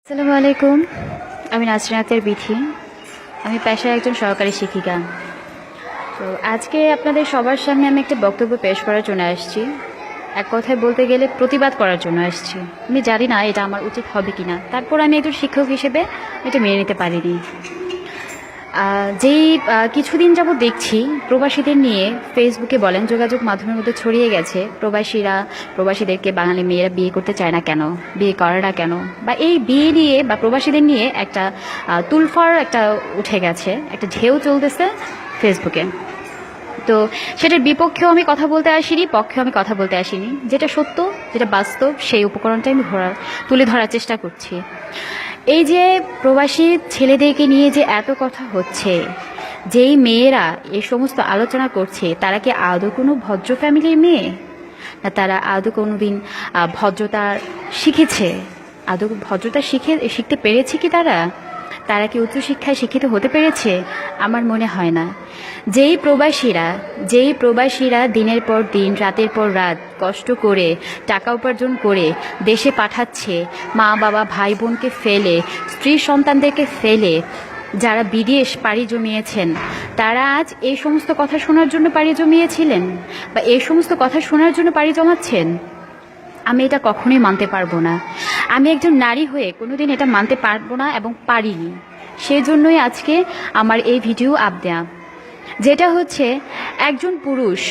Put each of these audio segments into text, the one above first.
আসসালামু আলাইকুম। আমি নাসরিনাতের বিথি। আমি পেশায় একজন সহকারী শিক্ষিকা। তো আজকে আপনাদের সবার সামনে আমি একটা বক্তব্য পেশ করার জন্য আসছি। এক কথায় বলতে গেলে প্রতিবাদ করার জন্য আসছি। আমি জানি না এটা আমার উচিত হবে কিনা, তারপর আমি একজন শিক্ষক হিসেবে এটা মেনে নিতে পারিনি। যেই কিছুদিন যাবত দেখছি প্রবাসীদের নিয়ে ফেসবুকে বলেন যোগাযোগ মাধ্যমের মধ্যে ছড়িয়ে গেছে প্রবাসীদেরকে বাঙালি মেয়েরা বিয়ে করতে চায় না কেন, বিয়ে করে না কেন, বা এই বিয়ে নিয়ে বা প্রবাসীদের নিয়ে একটা তুলফার একটা উঠে গেছে, একটা ঢেউ চলতেছে ফেসবুকে। তো সেটার বিপক্ষেও আমি কথা বলতে আসিনি, পক্ষেও আমি কথা বলতে আসিনি। যেটা সত্য, যেটা বাস্তব, সেই উপকরণটাই আমি তুলে ধরার চেষ্টা করছি। এই যে প্রবাসী ছেলেদেরকে নিয়ে যে এত কথা হচ্ছে, যেই মেয়েরা এই সমস্ত আলোচনা করছে, তারা কি আদৌ কোনো ভদ্র ফ্যামিলির মেয়ে, না তারা আদৌ কোনোদিন ভদ্রতা শিখেছে, আদৌ ভদ্রতা শিখতে পেরেছে কি তারা? তারা কি উচ্চশিক্ষায় শিক্ষিত হতে পেরেছে? আমার মনে হয় না। যেই প্রবাসীরা দিনের পর দিন, রাতের পর রাত কষ্ট করে টাকা উপার্জন করে দেশে পাঠাচ্ছে, মা বাবা ভাই বোনকে ফেলে, স্ত্রী সন্তানদেরকে ফেলে, যারা বিদেশ পাড়ি জমিয়েছেন, তারা আজ এই সমস্ত কথা শোনার জন্য পাড়ি জমিয়েছিলেন বা এই সমস্ত কথা শোনার জন্য পাড়ি জমাচ্ছেন? আমি এটা কখনোই মানতে পারবো না। আমি একজন নারী হয়ে কোনোদিন এটা মানতে পারবো না এবং পারিনি। সেই জন্যই আজকে আমার এই ভিডিও দেয়া, যেটা হচ্ছে একজন পুরুষ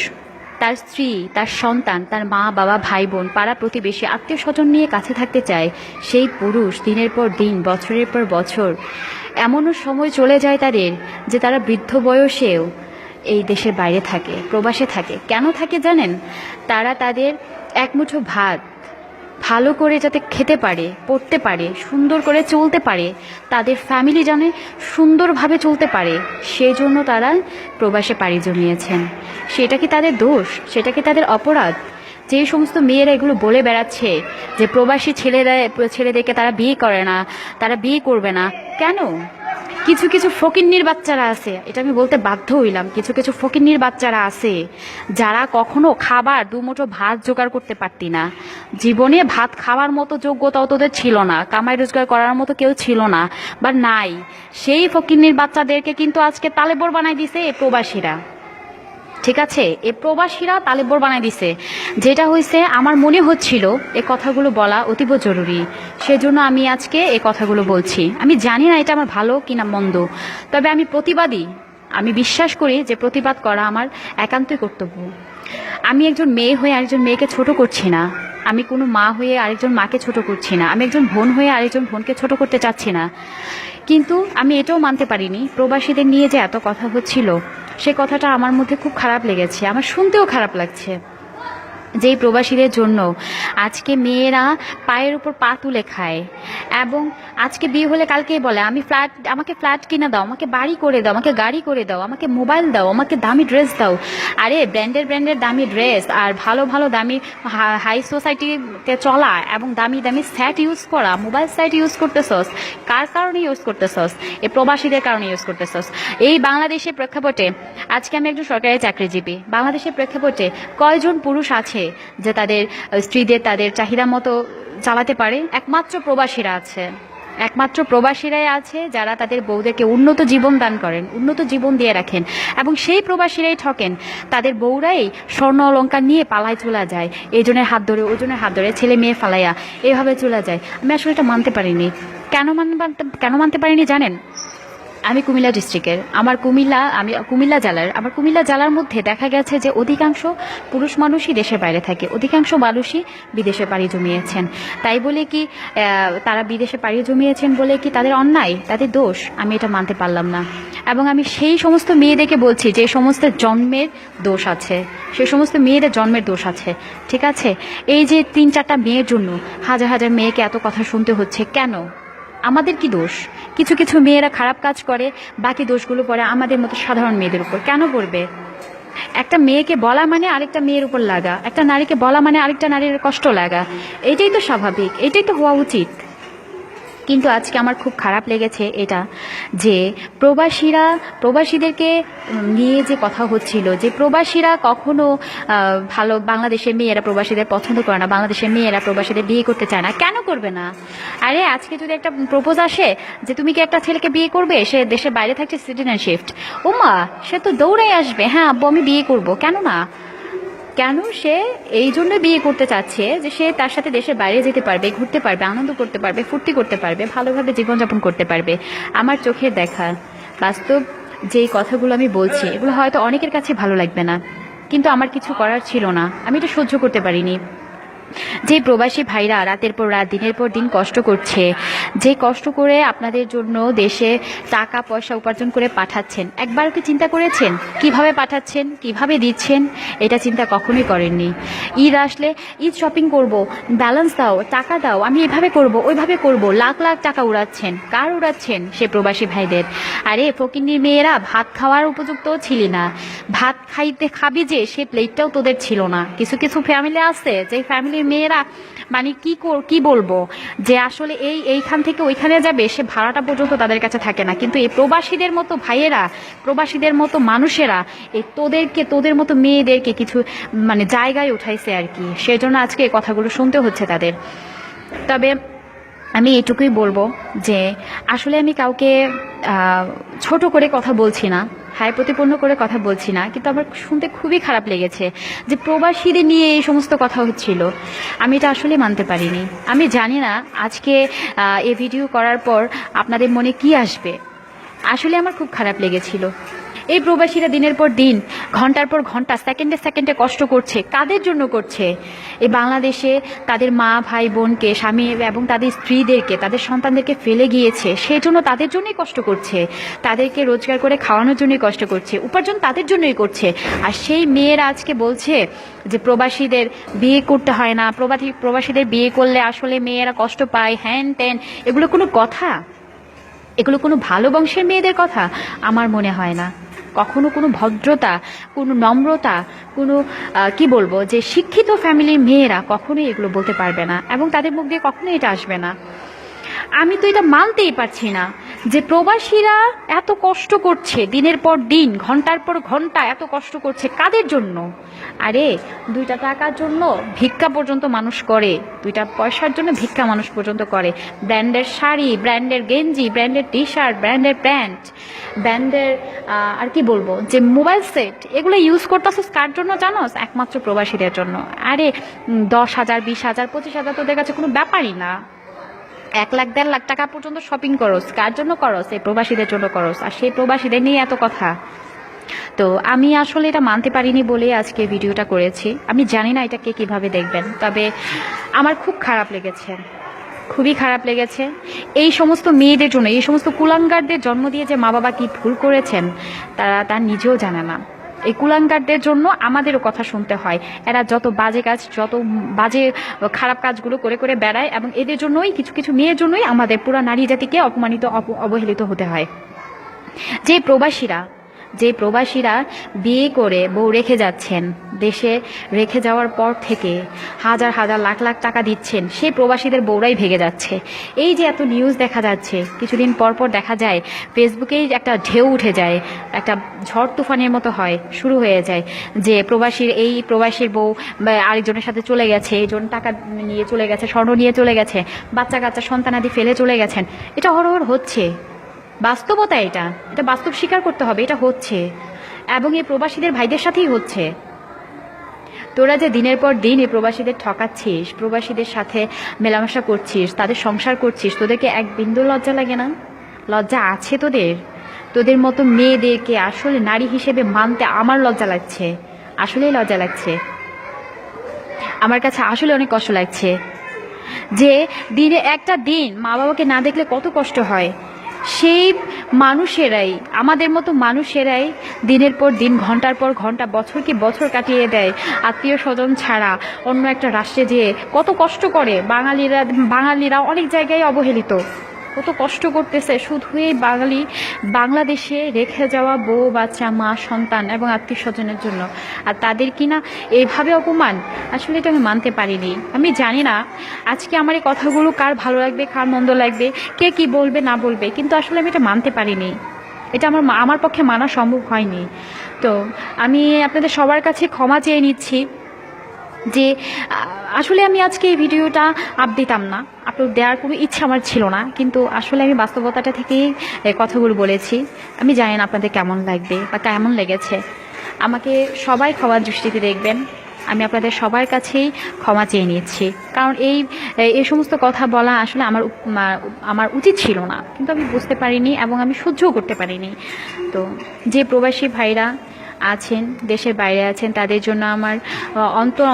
তার স্ত্রী, তার সন্তান, তার মা বাবা ভাই বোন, পাড়া প্রতিবেশী, আত্মীয় স্বজন নিয়ে কাছে থাকতে চায়। সেই পুরুষ দিনের পর দিন, বছরের পর বছর, এমনও সময় চলে যায় তাদের যে তারা বৃদ্ধ বয়সেও এই দেশের বাইরে থাকে, প্রবাসে থাকে। কেন থাকে জানেন? তারা তাদের একমুঠো ভাত ভালো করে যাতে খেতে পারে, পড়তে পারে, সুন্দর করে চলতে পারে, তাদের ফ্যামিলি জানে সুন্দরভাবে চলতে পারে, সেই জন্য তারা প্রবাসে পাড়ি জমিয়েছেন। সেটা কি তাদের দোষ? সেটা কি তাদের অপরাধ? যে সমস্ত মেয়েরা এগুলো বলে বেড়াচ্ছে যে প্রবাসী ছেলেদেরকে তারা বিয়ে করে না, তারা বিয়ে করবে না, কেন? কিছু কিছু ফকিন্নির বাচ্চারা আছে, এটা আমি বলতে বাধ্য হইলাম, কিছু কিছু ফকিন্নির বাচ্চারা আছে যারা কখনো খাবার দুমুঠো ভাত জোগাড় করতে পারতি না, জীবনে ভাত খাওয়ার মতো যোগ্যতাও তোদের ছিল না, কামাই রোজগার করার মতো কেউ ছিল না বা নাই। সেই ফকিন্নির বাচ্চাদেরকে কিন্তু আজকে তালেবর বানাই দিছে এই প্রবাসীরা। ঠিক আছে, এই প্রবাসীরা তালেবর বানাই দিছে। যেটা হয়েছে, আমার মনে হচ্ছিল এই কথাগুলো বলা অতীব জরুরি, সেজন্য আমি আজকে এই কথাগুলো বলছি। আমি জানি না এটা আমার ভালো কিনা মন্দ, তবে আমি প্রতিবাদী। আমি বিশ্বাস করি যে প্রতিবাদ করা আমার একান্তই কর্তব্য। আমি একজন মেয়ে হয়ে আরেকজন মেয়েকে ছোট করছি না, আমি কোনো মা হয়ে আরেকজন মাকে ছোট করছি না, আমি একজন বোন হয়ে আরেকজন বোনকে ছোট করতে চাচ্ছি না। কিন্তু আমি এটাও মানতে পারিনি, প্রবাসীদের নিয়ে যে এত কথা হচ্ছিল, সে কথাটা আমার মধ্যে খুব খারাপ লেগেছে, আমার শুনতেও খারাপ লাগছে। যেই প্রবাসীদের জন্য আজকে মেয়েরা পায়ের উপর পা তুলে খায়, এবং আজকে বিয়ে হলে কালকেই বলে আমাকে ফ্ল্যাট কিনে দাও, আমাকে বাড়ি করে দাও, আমাকে গাড়ি করে দাও, আমাকে মোবাইল দাও, আমাকে দামি ড্রেস দাও। আরে ব্র্যান্ডের দামি ড্রেস আর ভালো ভালো দামি হাই সোসাইটিতে চলা এবং দামি দামি সেট ইউজ করা, মোবাইল সেট ইউজ করতেছস, কার কারণে ইউজ করতেছস? এই প্রবাসীদের কারণে ইউজ করতেছস। এই বাংলাদেশের প্রেক্ষাপটে আজকে আমি একজন সরকারি চাকরিজীবী, বাংলাদেশের প্রেক্ষাপটে কয়জন পুরুষ আছে যে তাদের স্ত্রীদের তাদের চাহিদা মতো চালাতে পারে? একমাত্র প্রবাসীরা আছে, একমাত্র প্রবাসীরাই আছে যারা তাদের বউদেরকে উন্নত জীবন দান করেন, উন্নত জীবন দিয়ে রাখেন, এবং সেই প্রবাসীরাই ঠকেন। তাদের বউরাই স্বর্ণ অলংকার নিয়ে পালায় চলে যায়, এজনের হাত ধরে ওজনের হাত ধরে, ছেলে মেয়ে ফালাইয়া এভাবে চলে যায়। আমি আসলে এটা মানতে পারিনি। কেন মানতে পারিনি জানেন? আমি কুমিল্লা ডিস্ট্রিক্টের, আমি কুমিল্লা জেলার মধ্যে দেখা গেছে যে অধিকাংশ পুরুষ মানুষই দেশের বাইরে থাকে, অধিকাংশ মানুষই বিদেশে পাড়ি জমিয়েছেন। তাই বলে কি তারা বিদেশে পাড়ি জমিয়েছেন বলে কি তাদের অন্যায়, তাদের দোষ? আমি এটা মানতে পারলাম না। এবং আমি সেই সমস্ত মেয়েদেরকে বলছি যে সমস্ত জন্মের দোষ আছে, সেই সমস্ত মেয়েদের জন্মের দোষ আছে। ঠিক আছে, এই যে 3-4টা মেয়ের জন্য হাজার হাজার মেয়েকে এত কথা শুনতে হচ্ছে, কেন? আমাদের কি দোষ? কিছু কিছু মেয়েরা খারাপ কাজ করে, বাকি দোষগুলো পড়ে আমাদের মতো সাধারণ মেয়েদের উপর। কেন পড়বে? একটা মেয়েকে বলা মানে আরেকটা মেয়ের উপর লাগা, একটা নারীকে বলা মানে আরেকটা নারীর কষ্ট লাগা। এটাই তো স্বাভাবিক, এটাই তো হওয়া উচিত। কিন্তু আজকে আমার খুব খারাপ লেগেছে এটা, যে প্রবাসীদেরকে নিয়ে যে কথা হচ্ছিল, যে প্রবাসীরা কখনো ভালো, বাংলাদেশের মেয়েরা প্রবাসীদের পছন্দ করে না, বাংলাদেশের মেয়েরা প্রবাসীদের বিয়ে করতে চায় না। কেন করবে না? আরে আজকে যদি একটা প্রপোজ আসে যে তুমি কি একটা ছেলেকে বিয়ে করবে, সে দেশের বাইরে থাকছে, সিটিজেনশিপ, ওমা সে তো দৌড়ে আসবে, হ্যাঁ আব্বু আমি বিয়ে করব। কেন না? কেন সে এই জন্য বিয়ে করতে চাচ্ছে যে সে তার সাথে দেশের বাইরে যেতে পারবে, ঘুরতে পারবে, আনন্দ করতে পারবে, ফুর্তি করতে পারবে, ভালোভাবে জীবনযাপন করতে পারবে। আমার চোখের দেখা বাস্তব যেই কথাগুলো আমি বলছি, এগুলো হয়তো অনেকের কাছে ভালো লাগবে না, কিন্তু আমার কিছু করার ছিল না, আমি এটা সহ্য করতে পারিনি। যে প্রবাসী ভাইরা রাতের পর রাত দিনের পর দিন কষ্ট করছে, যে কষ্ট করে আপনাদের জন্য দেশে টাকা পয়সা উপার্জন করে পাঠাচ্ছেন, একবার কি চিন্তা করেছেন কিভাবে পাঠাচ্ছেন, কিভাবে দিচ্ছেন? এটা চিন্তা কখনোই করেননি। ঈদ আসলে ঈদ শপিং করব, ব্যালেন্স দাও, টাকা দাও, আমি এভাবে করব ওইভাবে করব, লাখ লাখ টাকা উড়াচ্ছেন। কার উড়াচ্ছেন? সে প্রবাসী ভাইদের। আরে ফকিন্নির মেয়েরা ভাত খাওয়ার উপযুক্ত ছিলি না, ভাত খাবি যে সে প্লেটটাও তোদের ছিল না। কিছু কিছু ফ্যামিলি আছে যে ফ্যামিলির মেয়েরা মানে কি বলবো, যে আসলে এইখান থেকে ওইখানে যাবে, সে ভাড়াটা পর্যন্ত তাদের কাছে থাকে না। কিন্তু এই প্রবাসীদের মতো ভাইয়েরা, প্রবাসীদের মতো মানুষেরা এই তোদের মতো মেয়েদেরকে কিছু মানে জায়গায় উঠাইছে আর কি, সেজন্য আজকে এই কথাগুলো শুনতে হচ্ছে তাদের। তবে আমি এটুকুই বলবো যে আসলে আমি কাউকে ছোট করে কথা বলছি না, হাই প্রতিপন্ন করে কথা বলছি না, কিন্তু আমার শুনতে খুবই খারাপ লেগেছে যে প্রবাসীদের নিয়ে এই সমস্ত কথা হচ্ছিল। আমি এটা আসলে মানতে পারিনি। আমি জানি না আজকে এই ভিডিও করার পর আপনাদের মনে কি আসবে। আসলে আমার খুব খারাপ লেগেছিল। এই প্রবাসীরা দিনের পর দিন, ঘন্টার পর ঘন্টা, সেকেন্ডে সেকেন্ডে কষ্ট করছে। কাদের জন্য করছে? এই বাংলাদেশে তাদের মা ভাই বোনকে, স্বামী এবং তাদের স্ত্রীদেরকে, তাদের সন্তানদেরকে ফেলে গিয়েছে, সেই জন্য তাদের জন্যই কষ্ট করছে, তাদেরকে রোজগার করে খাওয়ানোর জন্যই কষ্ট করছে, উপার্জন তাদের জন্যই করছে। আর সেই মেয়েরা আজকে বলছে যে প্রবাসীদের বিয়ে করতে হয় না, প্রবাসীদের বিয়ে করলে আসলে মেয়েরা কষ্ট পায়, হ্যান ত্যান। এগুলো কোনো কথা? এগুলো কোনো ভালো বংশের মেয়েদের কথা? আমার মনে হয় না। কখনো কোনো ভদ্রতা, কোনো নম্রতা, কোনো কি বলবো, যে শিক্ষিত ফ্যামিলির মেয়েরা কখনোই এগুলো বলতে পারবে না, এবং তাদের মুখ দিয়ে কখনোই এটা আসবে না। আমি তো এটা মানতেই পারছি না যে প্রবাসীরা এত কষ্ট করছে, দিনের পর দিন, ঘন্টার পর ঘন্টা এত কষ্ট করছে। কাদের জন্য? আরে 2টা টাকার জন্য ভিক্ষা পর্যন্ত মানুষ করে, 2টা পয়সার জন্য ভিক্ষা মানুষ পর্যন্ত করে। ব্র্যান্ডের শাড়ি, ব্র্যান্ডের গেঞ্জি, ব্র্যান্ডের টি শার্ট, ব্র্যান্ডের প্যান্ট, ব্র্যান্ডের আর কি বলবো, যে মোবাইল সেট, এগুলো ইউজ করতেছিস কার জন্য জানোস? একমাত্র প্রবাসীদের জন্য। আরে 10,000, 20,000, 25,000 তোদের কাছে কোনো ব্যাপারই না। 1 লাখ 1.5 লাখ টাকা পর্যন্ত শপিং করস, কার জন্য করস? এই প্রবাসীদের জন্য করস। আর সেই প্রবাসীদের নিয়ে এত কথা। তো আমি আসলে এটা মানতে পারিনি বলে আজকে ভিডিওটা করেছি। আমি জানি না এটা কে কীভাবে দেখবেন, তবে আমার খুব খারাপ লেগেছে, খুবই খারাপ লেগেছে। এই সমস্ত মেয়েদের জন্য, এই সমস্ত কুলাঙ্গারদের জন্ম দিয়ে যে মা বাবা কী ভুল করেছেন তার নিজেও জানে না। এই কুলাঙ্গারদের জন্য আমাদেরও কথা শুনতে হয়। এরা যত বাজে কাজ, যত বাজে খারাপ কাজগুলো করে করে বেড়ায়, এবং এদের জন্যই, কিছু কিছু মেয়ের জন্যই আমাদের পুরো নারী জাতিকে অপমানিত, অবহেলিত হতে হয়। যে প্রবাসীরা বিয়ে করে বউ রেখে যাচ্ছেন, দেশে রেখে যাওয়ার পর থেকে হাজার হাজার লাখ লাখ টাকা দিচ্ছেন, সেই প্রবাসীদের বউরাই ভেগে যাচ্ছে। এই যে এত নিউজ দেখা যাচ্ছে, কিছুদিন পর পর দেখা যায় ফেসবুকেই একটা ঢেউ উঠে যায়, একটা ঝড় তুফানের মতো হয়, শুরু হয়ে যায় যে প্রবাসীর বউ আরেকজনের সাথে চলে গেছে, এইজন টাকা নিয়ে চলে গেছে, স্বর্ণ নিয়ে চলে গেছে, বাচ্চা কাচ্চা সন্তানাদি ফেলে চলে গেছেন। এটা হরহর হচ্ছে, বাস্তবতা। এটা বাস্তব স্বীকার করতে হবে, এটা হচ্ছে, এবং এই প্রবাসীদের ভাইদের সাথেই হচ্ছে। তোরা যে দিনের পর দিন এই প্রবাসীদের ঠকাচ্ছিস, প্রবাসীদের সাথে মেলামেশা করছিস, তাদের সংসার করছিস, তোদেরকে এক বিন্দু লজ্জা লাগে না? লজ্জা আছে তোদের মতো মেয়েদেরকে আসলে নারী হিসেবে মানতে আমার লজ্জা লাগছে, আসলেই লজ্জা লাগছে। আমার কাছে আসলে অনেক কষ্ট লাগছে যে দিনে একটা দিন মা বাবাকে না দেখলে কত কষ্ট হয়। সেই মানুষেরাই, আমাদের মতো মানুষেরাই দিনের পর দিন, ঘন্টার পর ঘন্টা, বছর কি বছর কাটিয়ে দেয় আত্মীয় স্বজন ছাড়া অন্য একটা রাষ্ট্রে যেয়ে কত কষ্ট করে। বাঙালিরা অনেক জায়গায় অবহেলিত, কত কষ্ট করতেছে শুধু এই বাংলাদেশে রেখে যাওয়া বউ বাচ্চা মা সন্তান এবং আত্মীয় স্বজনের জন্য, আর তাদের কিনা এইভাবে অপমান। আসলে এটা আমি মানতে পারিনি। আমি জানি না আজকে আমার এই কথাগুলো কার ভালো লাগবে কার মন্দ লাগবে, কে কি বলবে না বলবে, কিন্তু আসলে আমি এটা মানতে পারিনি। এটা আমার পক্ষে মানা সম্ভব হয়নি। তো আমি আপনাদের সবার কাছে ক্ষমা চেয়ে নিচ্ছি যে আসলে আমি আজকে এই ভিডিওটা দিতাম না, আপলোড দেওয়ার কোনো ইচ্ছা আমার ছিল না, কিন্তু আসলে আমি বাস্তবতাটা থেকেই এই কথাগুলো বলেছি। আমি জানি না আপনাদের কেমন লাগবে বা কেমন লেগেছে। আমাকে সবাই ক্ষমার দৃষ্টিতে দেখবেন। আমি আপনাদের সবার কাছেই ক্ষমা চেয়ে নিচ্ছি, কারণ এই সমস্ত কথা বলা আসলে আমার উচিত ছিল না, কিন্তু আমি বুঝতে পারিনি এবং আমি সহ্যও করতে পারিনি। তো যে প্রবাসী ভাইরা আছেন, দেশের বাইরে আছেন, তাদের জন্য আমার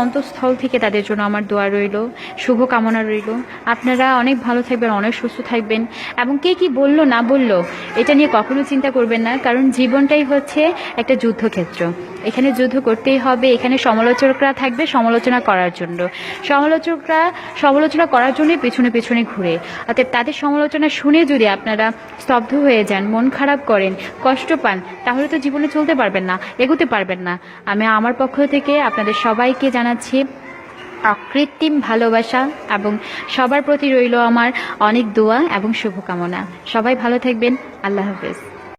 অন্তঃস্থল থেকে তাদের জন্য আমার দোয়া রইল, শুভকামনা রইল। আপনারা অনেক ভালো থাকবেন, অনেক সুস্থ থাকবেন, এবং কে কি বললো না বললো এটা নিয়ে কখনো চিন্তা করবেন না, কারণ জীবনটাই হচ্ছে একটা যুদ্ধক্ষেত্র। এখানে যুদ্ধ করতেই হবে। এখানে সমালোচকরা থাকবে সমালোচনা করার জন্য, সমালোচনা করার জন্যই পেছনে পেছনে ঘুরে। অর্থাৎ তাদের সমালোচনা শুনে যদি আপনারা স্তব্ধ হয়ে যান, মন খারাপ করেন, কষ্ট পান, তাহলে তো জীবনে চলতে পারবেন না, এগোতে পারবেন না। আমি আমার পক্ষ থেকে আপনাদের সবাইকে জানাচ্ছি অকৃত্রিম ভালোবাসা, এবং সবার প্রতি রইল আমার অনেক দোয়া এবং শুভকামনা। সবাই ভালো থাকবেন। আল্লাহ হাফেজ।